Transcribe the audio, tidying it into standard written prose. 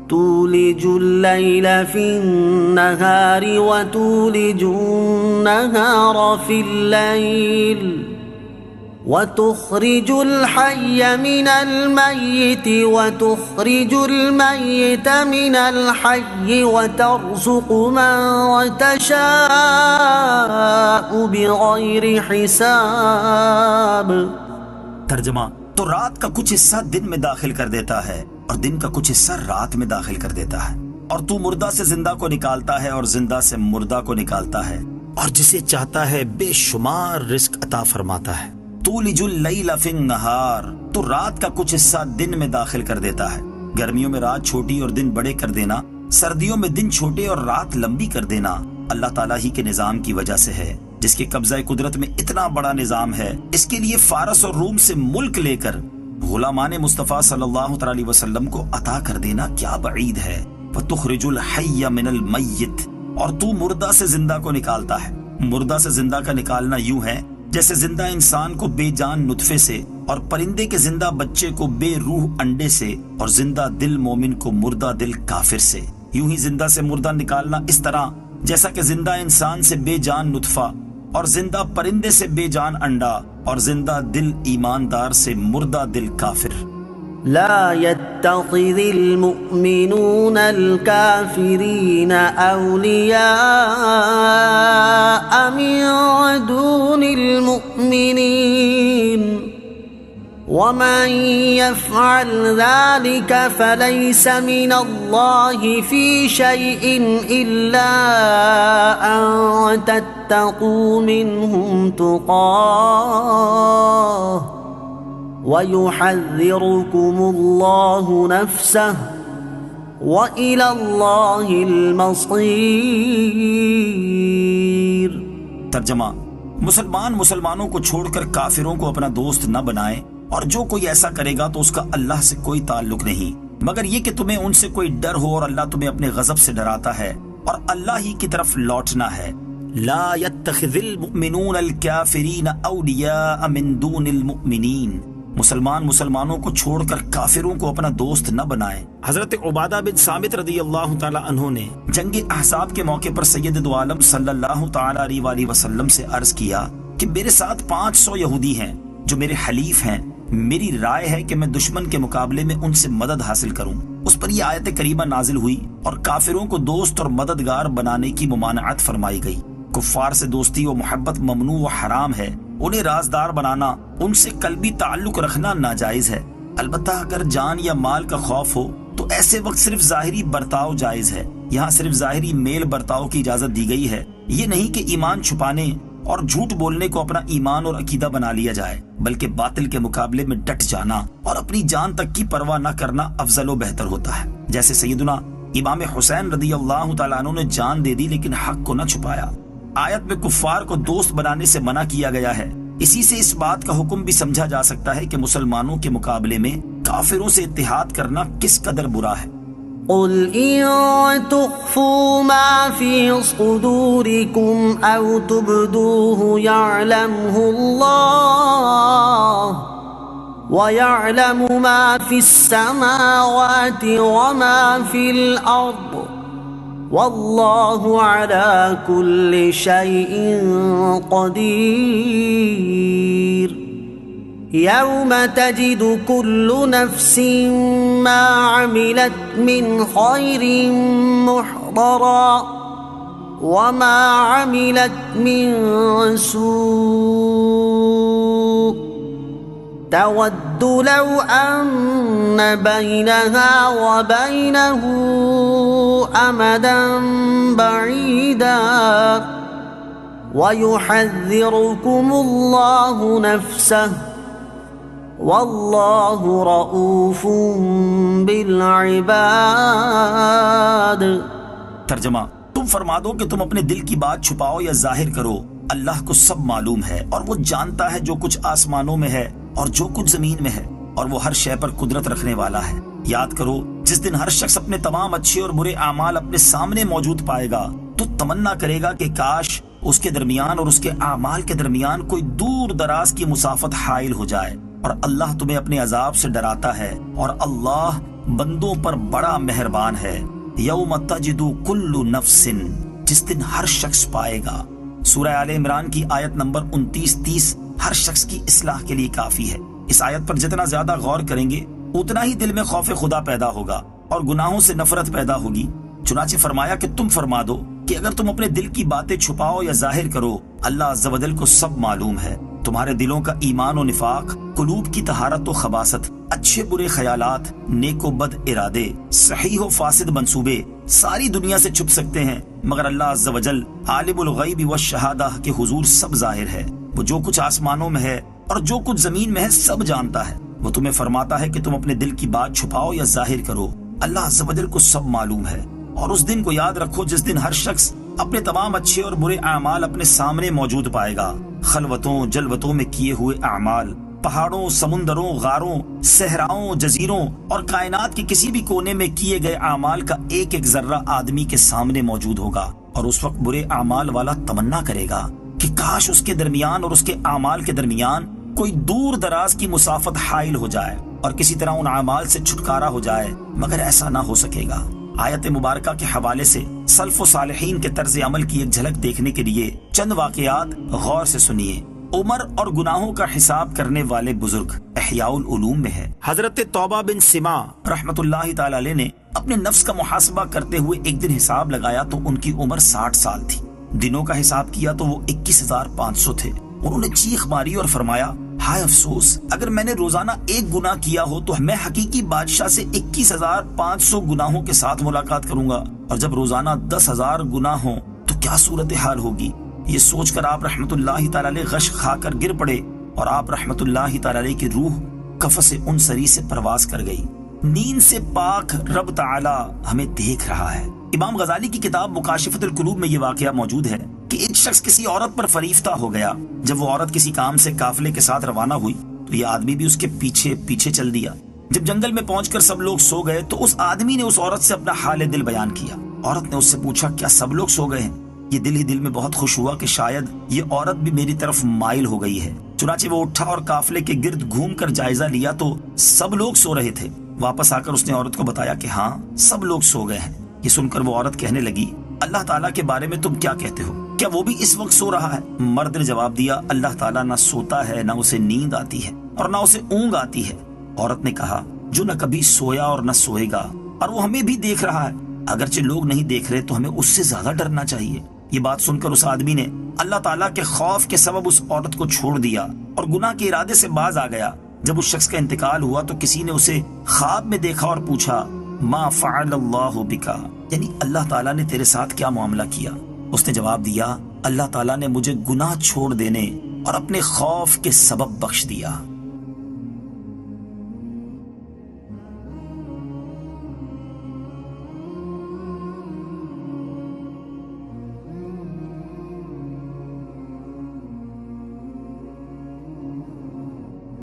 تولج الليل في النهار وتولج النهار في الليل وتخرج الحي من الميت وتخرج الميت من الحي وترزق من تشاء بغير حساب۔ ترجمہ، تو رات کا کچھ حصہ دن میں داخل کر دیتا ہے اور دن کا کچھ حصہ رات میں داخل کر دیتا ہے، اور تو مردہ سے زندہ کو نکالتا ہے اور زندہ سے مردہ کو نکالتا ہے، اور جسے چاہتا ہے بے شمار رزق عطا فرماتا ہے۔ تولج اللیل فی النہار، تو رات کا کچھ حصہ دن میں داخل کر دیتا ہے۔ گرمیوں میں رات چھوٹی اور دن بڑے کر دینا، سردیوں میں دن چھوٹے اور رات لمبی کر دینا اللہ تعالیٰ ہی کے نظام کی وجہ سے ہے، جس کے قبضہ قدرت میں اتنا بڑا نظام ہے۔ اس کے لیے فارس اور روم سے ملک لے کر غلامان مصطفیٰ صلی اللہ علیہ وسلم کو عطا کر دینا کیا بعید ہے۔ وَتُخْرِجُ الْحَيَّ مِنَ الْمَيِّتِ، اور تو مردہ سے زندہ کو نکالتا ہے۔ مردہ سے زندہ کا نکالنا یوں ہے جیسے زندہ انسان کو بے جان نطفے سے، اور پرندے کے زندہ بچے کو بے روح انڈے سے، اور زندہ دل مومن کو مردہ دل کافر سے۔ یوں ہی زندہ سے مردہ نکالنا اس طرح جیسا کہ زندہ انسان سے بے جان نطفہ، اور زندہ پرندے سے بے جان انڈا، اور زندہ دل ایماندار سے مردہ دل کافر۔ لا يتخذ المؤمنون الكافرين أولياء من دون المؤمنين ومن يفعل ذلك فليس من الله في شيء إلا أن تتقوا منهم تقاه وَيُحَذِّرُكُمُ اللَّهُ نَفْسَهُ وَإِلَى اللَّهِ الْمَصِيرُ۔ ترجمہ، مسلمانوں کو چھوڑ کر کافروں کو اپنا دوست نہ بنائیں، اور جو کوئی ایسا کرے گا تو اس کا اللہ سے کوئی تعلق نہیں مگر یہ کہ تمہیں ان سے کوئی ڈر ہو، اور اللہ تمہیں اپنے غضب سے ڈراتا ہے اور اللہ ہی کی طرف لوٹنا ہے۔ لا يتخذ المؤمنون الكافرین اولیاء من دون المؤمنین، مسلمانوں کو چھوڑ کر کافروں کو اپنا دوست نہ بنائیں۔ حضرت عبادہ بن صامت رضی اللہ تعالی عنہ نے جنگ احزاب کے موقع پر سید دو عالم صلی اللہ تعالی علیہ وآلہ وسلم سے عرض کیا کہ میرے ساتھ 500 یہودی ہیں جو میرے حلیف ہیں، میری رائے ہے کہ میں دشمن کے مقابلے میں ان سے مدد حاصل کروں۔ اس پر یہ آیت کریمہ نازل ہوئی اور کافروں کو دوست اور مددگار بنانے کی ممانعت فرمائی گئی۔ کفار سے دوستی و محبت ممنوع و حرام ہے، انہیں رازدار بنانا، ان سے قلبی تعلق رکھنا ناجائز ہے۔ البتہ اگر جان یا مال کا خوف ہو تو ایسے وقت صرف ظاہری برتاؤ جائز ہے۔ یہاں صرف ظاہری میل برتاؤ کی اجازت دی گئی ہے، یہ نہیں کہ ایمان چھپانے اور جھوٹ بولنے کو اپنا ایمان اور عقیدہ بنا لیا جائے، بلکہ باطل کے مقابلے میں ڈٹ جانا اور اپنی جان تک کی پرواہ نہ کرنا افضل و بہتر ہوتا ہے۔ جیسے سیدنا امام حسین رضی اللہ تعالیٰ عنہ نے جان دے دی لیکن حق کو نہ چھپایا۔ آیت میں کفار کو دوست بنانے سے منع کیا گیا ہے، اسی سے اس بات کا حکم بھی سمجھا جا سکتا ہے کہ مسلمانوں کے مقابلے میں کافروں سے اتحاد کرنا کس قدر برا ہے۔ قل إن تخفوا ما في صدوركم أو تبدوه يعلمه الله ويعلم ما في السماوات وما في الأرض والله على كل شيء قدير۔ يوم تجد كل نفس ما عملت من خير محضرا وما عملت من سوء تود لو أن بينها وبينه أمدا بعيدا ويحذركم الله نفسه واللہ رؤوف بالعباد۔ ترجمہ، تم فرما دو کہ تم اپنے دل کی بات چھپاؤ یا ظاہر کرو، اللہ کو سب معلوم ہے اور وہ جانتا ہے جو کچھ آسمانوں میں ہے اور جو کچھ زمین میں ہے، اور وہ ہر شے پر قدرت رکھنے والا ہے۔ یاد کرو جس دن ہر شخص اپنے تمام اچھے اور برے اعمال اپنے سامنے موجود پائے گا تو تمنا کرے گا کہ کاش اس کے درمیان اور اس کے اعمال کے درمیان کوئی دور دراز کی مسافت حائل ہو جائے، اور اللہ تمہیں اپنے عذاب سے ڈراتا ہے اور اللہ بندوں پر بڑا مہربان ہے۔ یوم تجدو کل نفس، جس دن ہر شخص پائے گا۔ سورہ آل عمران کی آیت نمبر 29-30 ہر شخص کی اصلاح کے لیے کافی ہے۔ اس آیت پر جتنا زیادہ غور کریں گے اتنا ہی دل میں خوف خدا پیدا ہوگا اور گناہوں سے نفرت پیدا ہوگی۔ چنانچہ فرمایا کہ تم فرما دو کہ اگر تم اپنے دل کی باتیں چھپاؤ یا ظاہر کرو، اللہ عز و جل کو سب معلوم ہے۔ تمہارے دلوں کا ایمان و نفاق، قلوب کی طہارت و خباثت، اچھے برے خیالات، نیک و بد ارادے، صحیح و فاسد منصوبے ساری دنیا سے چھپ سکتے ہیں، مگر اللہ عز و جل عالم الغیب والشہادہ کے حضور سب ظاہر ہے۔ وہ جو کچھ آسمانوں میں ہے اور جو کچھ زمین میں ہے سب جانتا ہے۔ وہ تمہیں فرماتا ہے کہ تم اپنے دل کی بات چھپاؤ یا ظاہر کرو، اللہ عز و جل کو سب معلوم ہے۔ اور اس دن کو یاد رکھو جس دن ہر شخص اپنے تمام اچھے اور برے اعمال اپنے سامنے موجود پائے گا، خلوتوں جلوتوں میں کیے ہوئے اعمال، پہاڑوں، سمندروں، غاروں، صحراؤں، جزیروں اور کائنات کے کسی بھی کونے میں کیے گئے اعمال کا ایک ایک ذرہ آدمی کے سامنے موجود ہوگا۔ اور اس وقت برے اعمال والا تمنا کرے گا کہ کاش اس کے درمیان اور اس کے اعمال کے درمیان کوئی دور دراز کی مسافت حائل ہو جائے اور کسی طرح ان اعمال سے چھٹکارا ہو جائے، مگر ایسا نہ ہو سکے گا۔ آیت مبارکہ کے حوالے سے سلف و صالحین کے طرز عمل کی ایک جھلک دیکھنے کے لیے چند واقعات غور سے سنیے۔ عمر اور گناہوں کا حساب کرنے والے بزرگ احیاء العلوم میں ہے۔ حضرت توبہ بن سما رحمت اللہ تعالی علیہ نے اپنے نفس کا محاسبہ کرتے ہوئے ایک دن حساب لگایا تو ان کی عمر 60 سال تھی۔ دنوں کا حساب کیا تو وہ 21,500 تھے۔ انہوں نے چیخ ماری اور فرمایا، ہائے افسوس، اگر میں نے روزانہ ایک گناہ کیا ہو تو میں حقیقی بادشاہ سے 21,500 گناہوں کے ساتھ ملاقات کروں گا، اور جب روزانہ 10,000 گناہ ہوں تو کیا صورتحال ہوگی۔ یہ سوچ کر آپ رحمت اللہ تعالی علیہ غش کھا کر گر پڑے اور آپ رحمت اللہ تعالی علیہ کی روح کفس انصری سے پرواز کر گئی۔ نیند سے پاک رب تعالی ہمیں دیکھ رہا ہے۔ امام غزالی کی کتاب مکاشفۃ القلوب میں یہ واقعہ موجود ہے کہ ایک شخص کسی عورت پر فریفتہ ہو گیا۔ جب وہ عورت کسی کام سے قافلے کے ساتھ روانہ ہوئی تو یہ آدمی بھی اس کے پیچھے پیچھے چل دیا۔ جب جنگل میں پہنچ کر سب لوگ سو گئے تو اس آدمی نے اس عورت سے اپنا حال دل بیان کیا۔ عورت نے اس سے پوچھا، کیا سب لوگ سو گئے ہیں؟ یہ دل ہی دل میں بہت خوش ہوا کہ شاید یہ عورت بھی میری طرف مائل ہو گئی ہے۔ چنانچہ وہ اٹھا اور قافلے کے گرد گھوم کر جائزہ لیا تو سب لوگ سو رہے تھے۔ واپس آ کر اس نے عورت کو بتایا کہ ہاں سب لوگ سو گئے ہیں۔ یہ سن کر وہ عورت کہنے لگی، اللہ تعالیٰ کے بارے میں تم کیا کہتے ہو؟ کیا وہ بھی اس وقت سو رہا ہے؟ مرد نے جواب دیا، اللہ تعالیٰ نہ سوتا ہے، نہ اسے نیند آتی ہے اور نہ اسے اونگ آتی ہے۔ عورت نے کہا، جو نہ کبھی سویا اور نہ سوئے گا، اور وہ ہمیں بھی دیکھ رہا ہے، اگرچہ لوگ نہیں دیکھ رہے تو ہمیں اس سے زیادہ ڈرنا چاہیے۔ یہ بات سن کر اس آدمی نے اللہ تعالیٰ کے خوف کے سبب اس عورت کو چھوڑ دیا اور گناہ کے ارادے سے باز آ گیا۔ جب اس شخص کا انتقال ہوا تو کسی نے اسے خواب میں دیکھا اور پوچھا، ما فعل اللہ بکا، یعنی اللہ تعالیٰ نے تیرے ساتھ کیا معاملہ کیا؟ اس نے جواب دیا، اللہ تعالیٰ نے مجھے گناہ چھوڑ دینے اور اپنے خوف کے سبب بخش دیا۔